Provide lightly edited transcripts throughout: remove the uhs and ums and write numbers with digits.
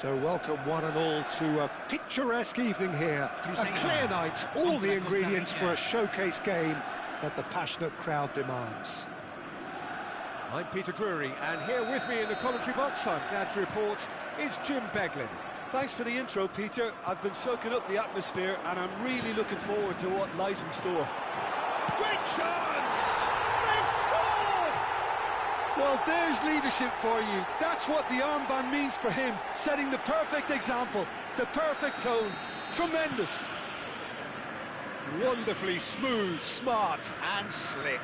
So welcome one and all to a picturesque evening here. A clear night, all the ingredients for a showcase game that the passionate crowd demands. I'm Peter Drury, and here with me in the commentary box, I'm glad to report, is Jim Beglin. Thanks for the intro, Peter. I've been soaking up the atmosphere, and I'm really looking forward to what lies in store. Great chance! They've scored! Well, there's leadership for you. That's what the armband means for him, setting the perfect example, the perfect tone. Tremendous. Wonderfully smooth, smart and slick.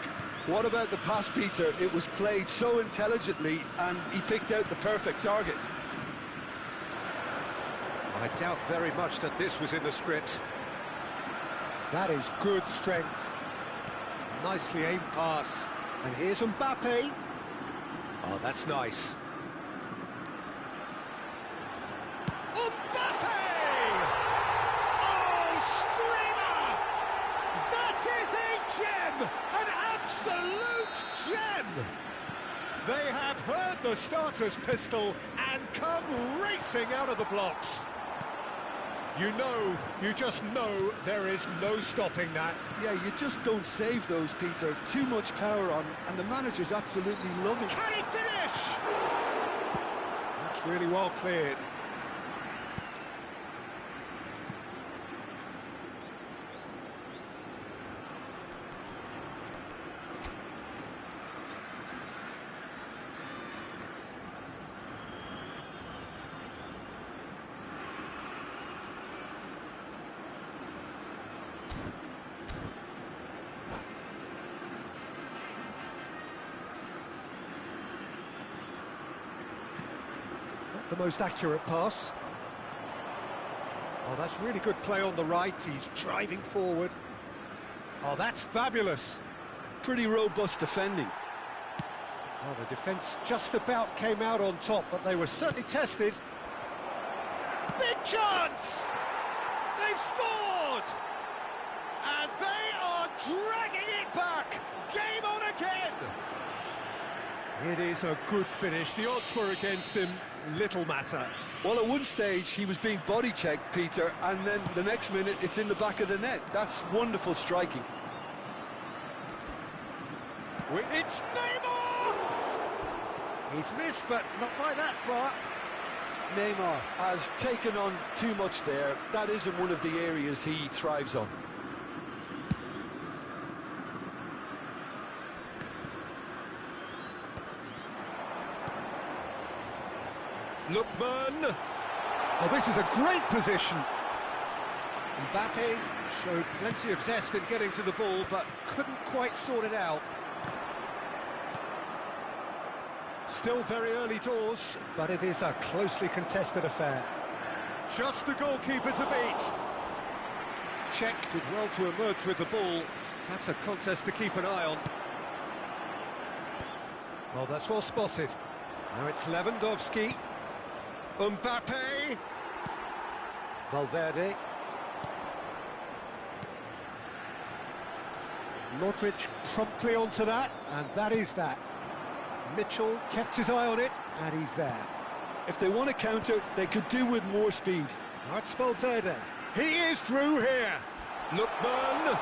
What about the pass, Peter? It was played so intelligently, and he picked out the perfect target. I doubt very much that this was in the script. That is good strength. Nicely aimed pass. And here's Mbappe. Oh, that's nice. Mbappe! Oh, screamer! That is a gem! An absolute gem! They have heard the starter's pistol and come racing out of the blocks. You just know there is no stopping that. Yeah, you just don't save those, Peter. Too much power on, and the manager's absolutely loving it. Can he finish? That's really well cleared. The most accurate pass. Oh, that's really good play on the right. He's driving forward. Oh, that's fabulous. Pretty robust defending. Oh, the defence just about came out on top, but they were certainly tested. Big chance! They've scored! And they are dragging it back! Game on again! It is a good finish. The odds were against him. Little matter. Well, at one stage, he was being body-checked, Peter, and then the next minute, it's in the back of the net. That's wonderful striking. It's Neymar! He's missed, but not by that far. Neymar has taken on too much there. That isn't one of the areas he thrives on. Lookman! Oh, this is a great position. Mbappe showed plenty of zest in getting to the ball, but couldn't quite sort it out. Still very early doors, but it is a closely contested affair. Just the goalkeeper to beat. Czech did well to emerge with the ball. That's a contest to keep an eye on. Well, that's well spotted. Now it's Lewandowski. Mbappe! Valverde. Modric promptly onto that, and that is that. Mitchell kept his eye on it, and he's there. If they want to counter, they could do with more speed. That's Valverde. He is through here. Lookman!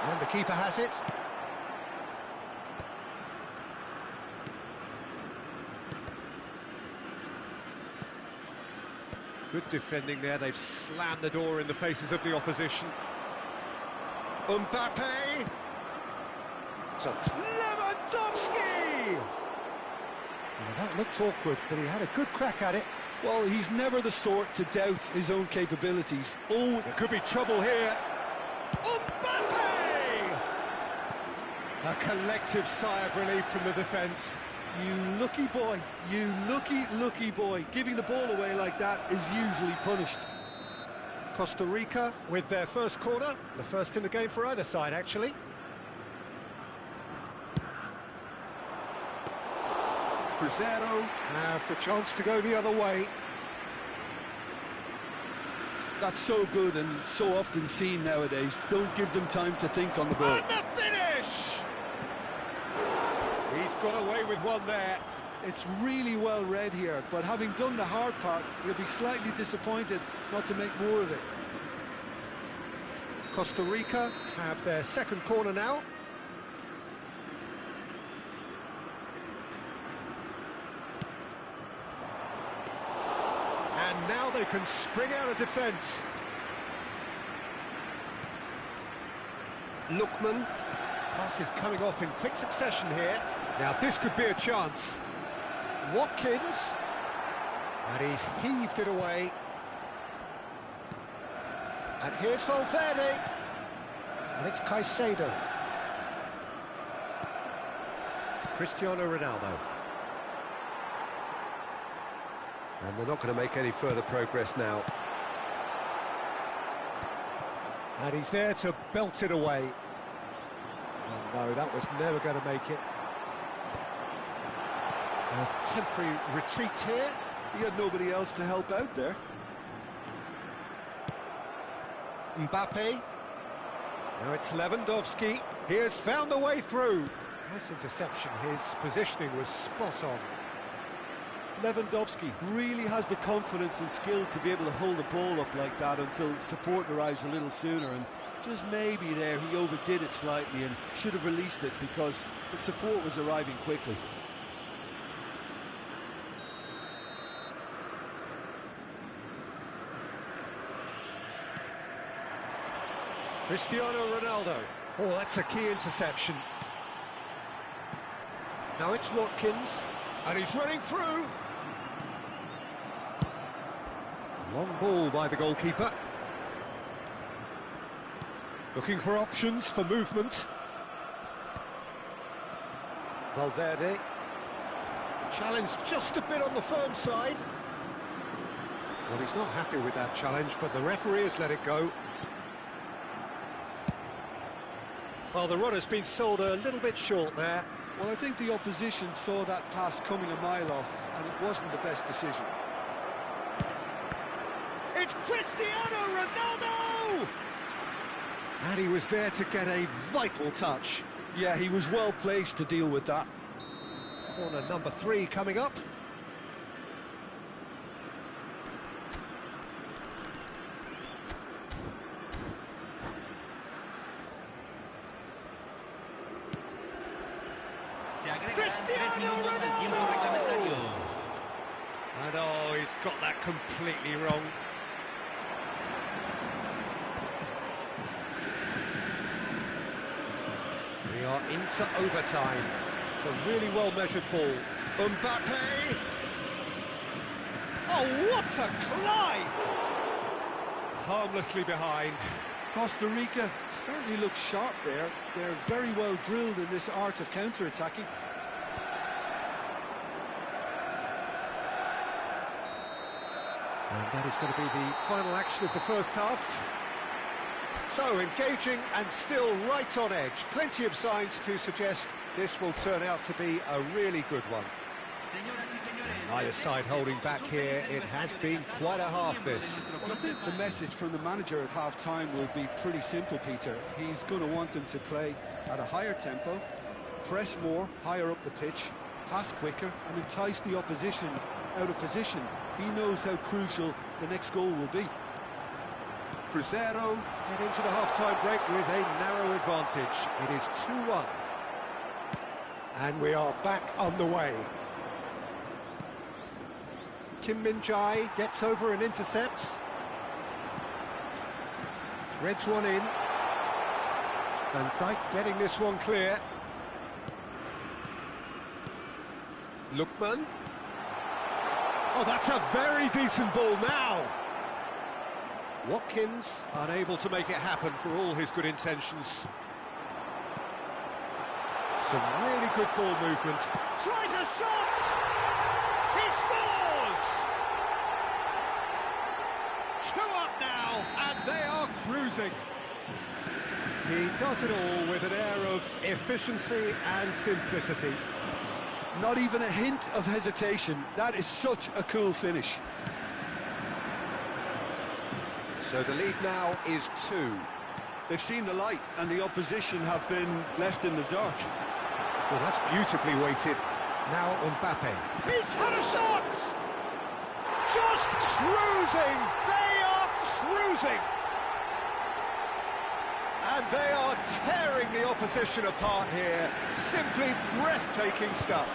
And the keeper has it. Good defending there. They've slammed the door in the faces of the opposition. Mbappe! So Lewandowski! Well, that looked awkward, but he had a good crack at it. Well, he's never the sort to doubt his own capabilities. Oh, there could be trouble here. Mbappe! A collective sigh of relief from the defence. You lucky boy, you lucky boy. Giving the ball away like that is usually punished. Costa Rica with their first corner, the first in the game for either side, actually. Crescer have the chance to go the other way. That's so good and so often seen nowadays. Don't give them time to think on the ball. And the finish! He's got away with one there. It's really well read here, but having done the hard part, he'll be slightly disappointed not to make more of it. Costa Rica have their second corner now. And now they can spring out of defence. Lookman. Pass is coming off in quick succession here. Now this could be a chance. Watkins. And he's heaved it away. And here's Valverde. And it's Caicedo. Cristiano Ronaldo. And they're not going to make any further progress now. And he's there to belt it away. Oh no, that was never going to make it. A temporary retreat here. He had nobody else to help out there. Mbappe. Now it's Lewandowski. He has found the way through. Nice interception. His positioning was spot on. Lewandowski really has the confidence and skill to be able to hold the ball up like that until support arrives a little sooner, and just maybe there he overdid it slightly and should have released it because the support was arriving quickly. Cristiano Ronaldo. Oh, that's a key interception. Now it's Watkins, and he's running through. Long ball by the goalkeeper. Looking for options for movement. Valverde. Challenge just a bit on the firm side. Well, he's not happy with that challenge, but the referee has let it go. Well, the run has been sold a little bit short there. Well, I think the opposition saw that pass coming a mile off, and it wasn't the best decision. It's Cristiano Ronaldo! And he was there to get a vital touch. Yeah, he was well placed to deal with that. Corner number 3 coming up. Cristiano Ronaldo! And oh, he's got that completely wrong. We are into overtime. It's a really well-measured ball. Mbappe! Oh, what a climb! Harmlessly behind. Costa Rica certainly looks sharp there. They're very well drilled in this art of counter-attacking. And that is going to be the final action of the first half. So, engaging and still right on edge. Plenty of signs to suggest this will turn out to be a really good one. Neither side holding back here. It has been quite a half, this. Well, I think the message from the manager at half-time will be pretty simple, Peter. He's going to want them to play at a higher tempo, press more, higher up the pitch, pass quicker, and entice the opposition out of position. He knows how crucial the next goal will be. Cruzeiro head into the half-time break with a narrow advantage. It is 2-1. And we are back on the way. Kim Min-jae gets over and intercepts. Threads one in. Van Dijk getting this one clear. Lookman. Oh, that's a very decent ball now. Watkins unable to make it happen for all his good intentions. Some really good ball movement. Tries a shot! He scores! 2 up now, and they are cruising. He does it all with an air of efficiency and simplicity. Not even a hint of hesitation. That is such a cool finish. So the lead now is 2. They've seen the light, and the opposition have been left in the dark. Well, that's beautifully weighted. Now Mbappe. He's had a shot! Just cruising! They are cruising! And they are tearing the opposition apart here. Simply breathtaking stuff.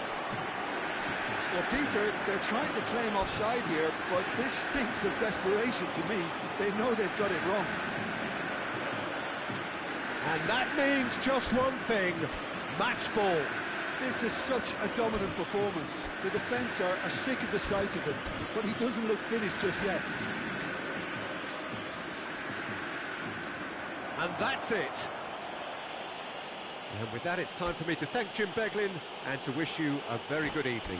Well, Peter, they're trying to claim offside here, but this stinks of desperation to me. They know they've got it wrong. And that means just one thing, match ball. This is such a dominant performance. The defence are sick of the sight of him, but he doesn't look finished just yet. And that's it. And with that, it's time for me to thank Jim Beglin and to wish you a very good evening.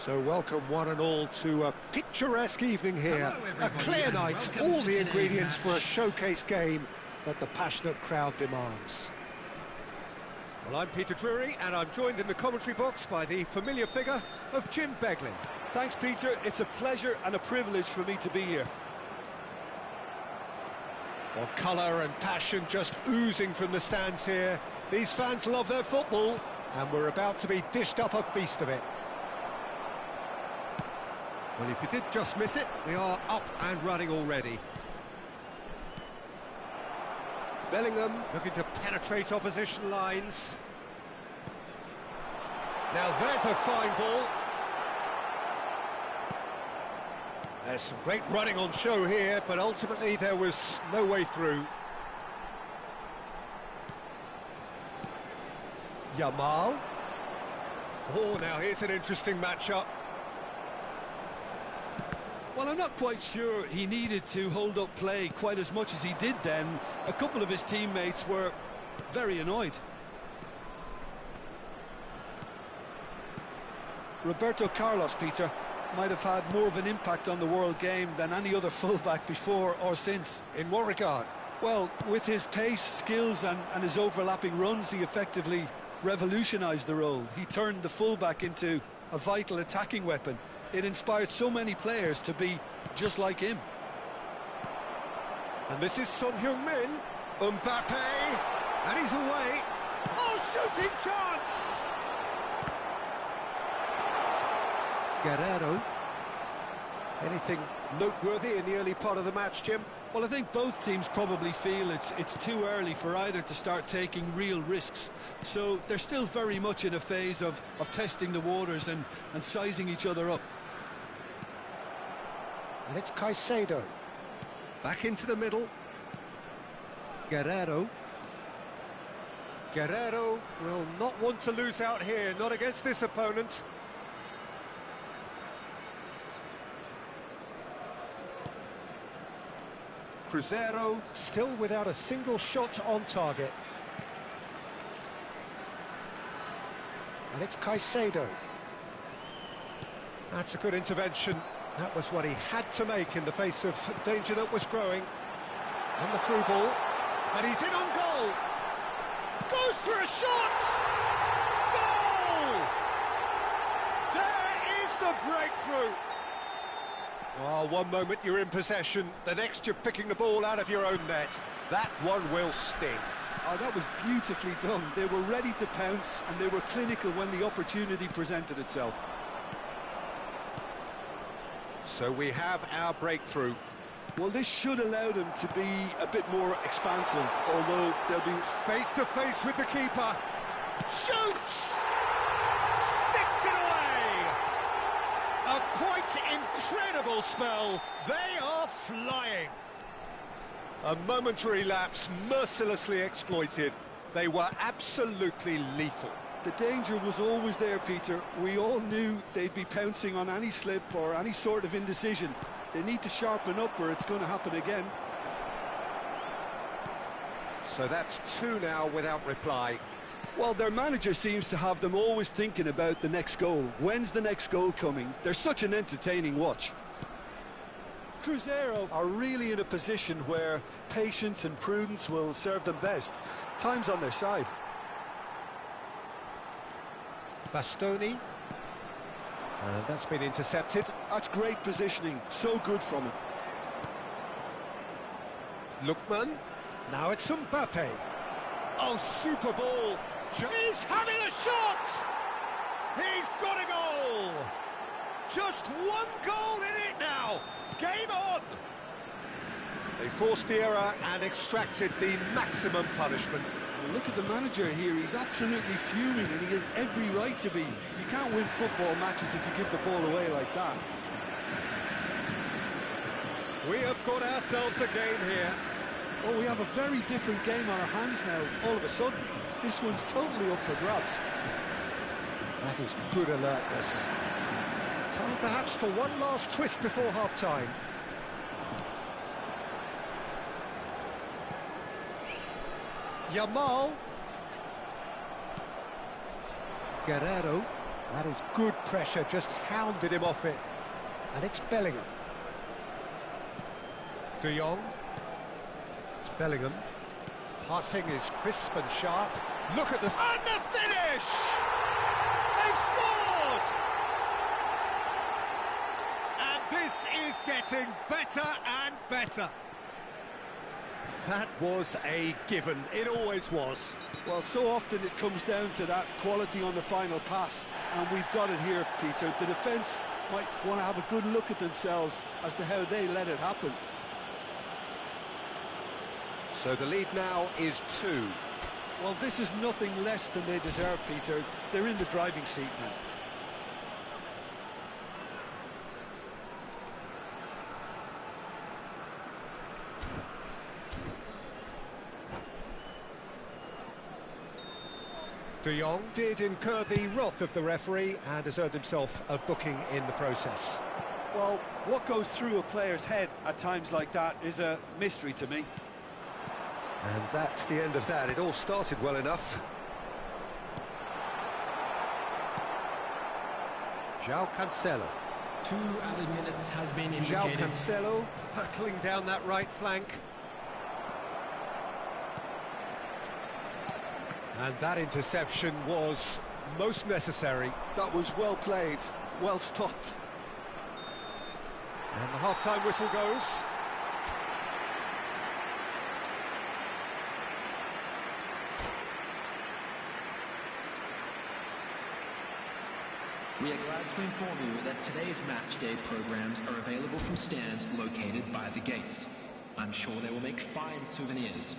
So welcome one and all to a picturesque evening here, a clear night, all the ingredients for a showcase game that the passionate crowd demands. Well, I'm Peter Drury and I'm joined in the commentary box by the familiar figure of Jim Beglin. Thanks, Peter. It's a pleasure and a privilege for me to be here. Well, colour and passion just oozing from the stands here. These fans love their football and we're about to be dished up a feast of it. Well, if you did just miss it, we are up and running already. Bellingham looking to penetrate opposition lines. Now there's a fine ball. There's some great running on show here, but ultimately there was no way through. Yamal. Oh, now here's an interesting matchup. Well, I'm not quite sure he needed to hold up play quite as much as he did then. A couple of his teammates were very annoyed. Roberto Carlos, Peter, might have had more of an impact on the world game than any other fullback before or since. In what regard? Well, with his pace, skills and his overlapping runs, he effectively revolutionised the role. He turned the fullback into a vital attacking weapon. It inspired so many players to be just like him. And this is Son Heung-min, Mbappe, and he's away. Oh, shooting chance! Guerrero. Anything noteworthy in the early part of the match, Jim? Well, I think both teams probably feel it's too early for either to start taking real risks. So they're still very much in a phase of testing the waters and sizing each other up. And it's Caicedo. Back into the middle. Guerrero. Guerrero will not want to lose out here, not against this opponent. Cruzeiro still without a single shot on target. And it's Caicedo. That's a good intervention. That was what he had to make in the face of danger that was growing. And the through ball. And he's in on goal. Goes for a shot! Goal! There is the breakthrough. Oh, one moment you're in possession, the next you're picking the ball out of your own net. That one will sting. Oh, that was beautifully done. They were ready to pounce and they were clinical when the opportunity presented itself. So we have our breakthrough. Well, this should allow them to be a bit more expansive, although they'll be face to face with the keeper. Shoots! Sticks it away! A quite incredible spell. They are flying. A momentary lapse mercilessly exploited. They were absolutely lethal. The danger was always there, Peter. We all knew they'd be pouncing on any slip or any sort of indecision. They need to sharpen up or it's going to happen again. So that's two now without reply. Well, their manager seems to have them always thinking about the next goal. When's the next goal coming? They're such an entertaining watch. Cruzeiro are really in a position where patience and prudence will serve them best. Time's on their side. Bastoni. And that's been intercepted. That's great positioning. So good from him. Lookman. Now it's Mbappe. Oh, super ball. He's having a shot! He's got a goal! Just one goal in it now! Game on! They forced the error and extracted the maximum punishment. Look at the manager here, he's absolutely fuming and he has every right to be. You can't win football matches if you give the ball away like that. We have got ourselves a game here. Oh, we have a very different game on our hands now, all of a sudden. This one's totally up for grabs. That is good alertness. Time perhaps for one last twist before half-time. Yamal. Guerrero. That is good pressure, just hounded him off it. And it's Bellingham. De Jong. It's Bellingham. Passing is crisp and sharp. Look at this. And the finish! They've scored! And this is getting better and better. That was a given. It always was. Well, so often it comes down to that quality on the final pass, and we've got it here, Peter. The defence might want to have a good look at themselves as to how they let it happen. So the lead now is 2. Well, this is nothing less than they deserve, Peter. They're in the driving seat now. De Jong did incur the wrath of the referee and has earned himself a booking in the process. Well, what goes through a player's head at times like that is a mystery to me. And that's the end of that. It all started well enough. João Cancelo. 2 added minutes has been João indicated. Cancelo hurtling down that right flank. And that interception was most necessary. That was well played, well stopped. And the half-time whistle goes. We are glad to inform you that today's match day programs are available from stands located by the gates. I'm sure they will make fine souvenirs.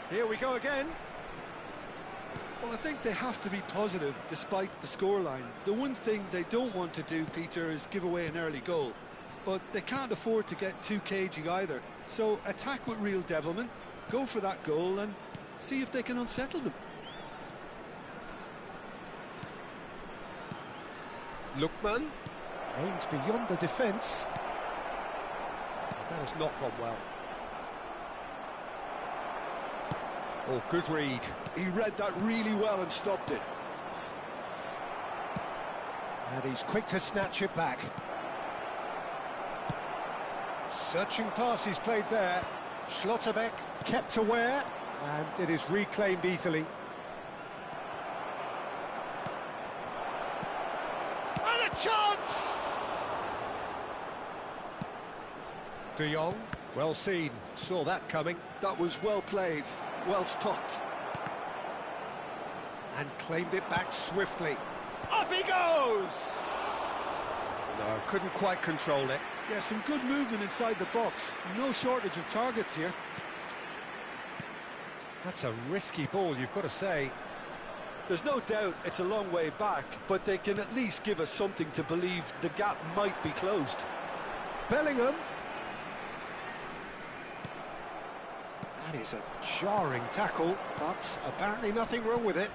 Here we go again. Well, I think they have to be positive despite the scoreline. The one thing they don't want to do, Peter, is give away an early goal. But they can't afford to get too cagey either. So attack with real devilment, go for that goal and see if they can unsettle them. Lookman aims beyond the defence. That has not gone well. Oh, good read. He read that really well and stopped it. And he's quick to snatch it back. Searching pass he's played there. Schlotterbeck kept aware, and it is reclaimed easily. And a chance! De Jong, well seen, saw that coming. That was well played, well stopped. And claimed it back swiftly. Up he goes! No, couldn't quite control it. Yeah, some good movement inside the box. No shortage of targets here. That's a risky ball, you've got to say. There's no doubt it's a long way back, but they can at least give us something to believe the gap might be closed. Bellingham. That is a jarring tackle, but apparently nothing wrong with it.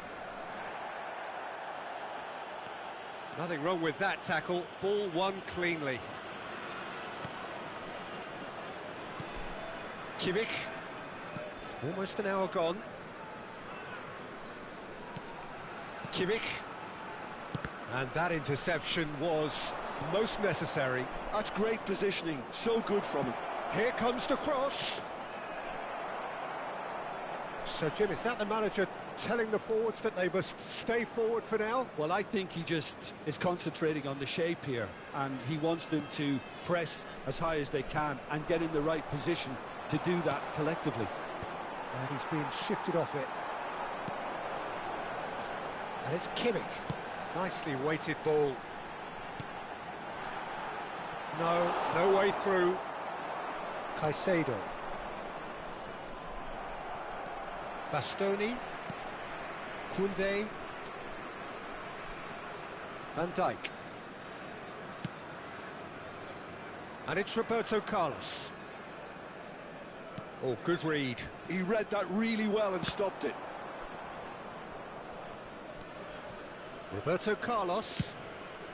Nothing wrong with that tackle. Ball won cleanly. Kimmich. Almost an hour gone. Kimmich. And that interception was most necessary. That's great positioning, so good from him. Here comes the cross. So, Jim, is that the manager telling the forwards that they must stay forward for now? Well, I think he just is concentrating on the shape here, and he wants them to press as high as they can and get in the right position to do that collectively. And he's being shifted off it. And it's Kimmich. Nicely weighted ball. No way through. Caicedo. Bastoni. Koundé. Van Dijk. And it's Roberto Carlos. Oh, good read. He read that really well and stopped it. Roberto Carlos.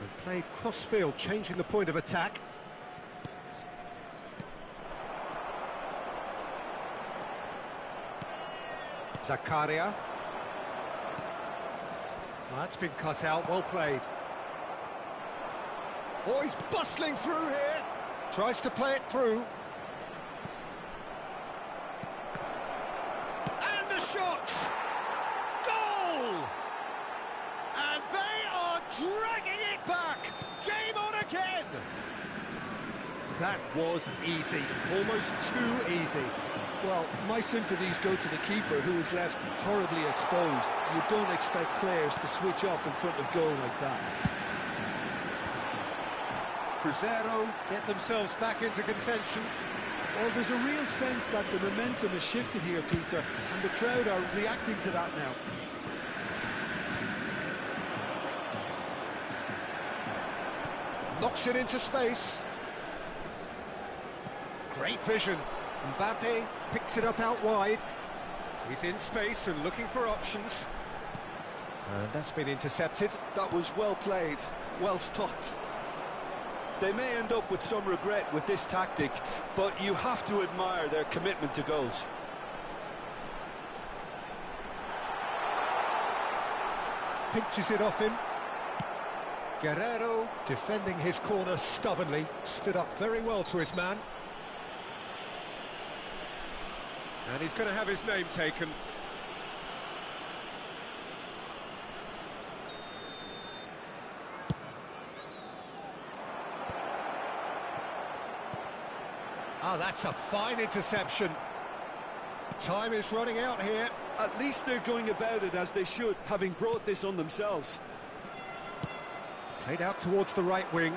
And played cross-field, changing the point of attack. Zakaria. Well, that's been cut out, well played. Oh, he's bustling through here. Tries to play it through. And the shot! Goal! And they are dragging it back! Game on again! That was easy, almost too easy. Well, my sympathies go to the keeper, who is left horribly exposed. You don't expect players to switch off in front of goal like that. Crescer get themselves back into contention. Well, there's a real sense that the momentum has shifted here, Peter, and the crowd are reacting to that now. Knocks it into space. Great vision. Mbappe picks it up out wide. He's in space and looking for options. And that's been intercepted. That was well played, well stopped. They may end up with some regret with this tactic, but you have to admire their commitment to goals. Pinches it off him. Guerrero defending his corner stubbornly, stood up very well to his man. And he's going to have his name taken. Oh, that's a fine interception. Time is running out here. At least they're going about it as they should, having brought this on themselves. Played out towards the right wing.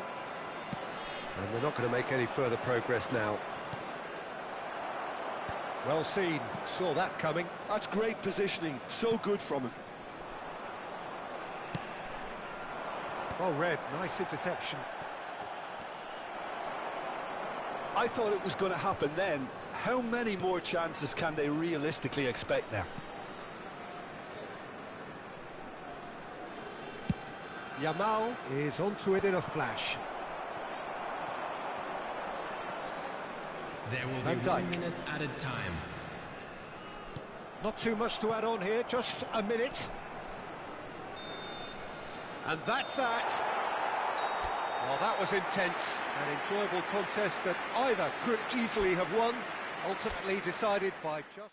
And they're not going to make any further progress now. Well seen, saw that coming. That's great positioning, so good from him. Well read, nice interception. I thought it was going to happen then. How many more chances can they realistically expect now? Yamal is onto it in a flash. There will be 1 minute added time. Not too much to add on here, just a minute. And that's that. Well, that was intense. An enjoyable contest that either could easily have won, ultimately decided by just...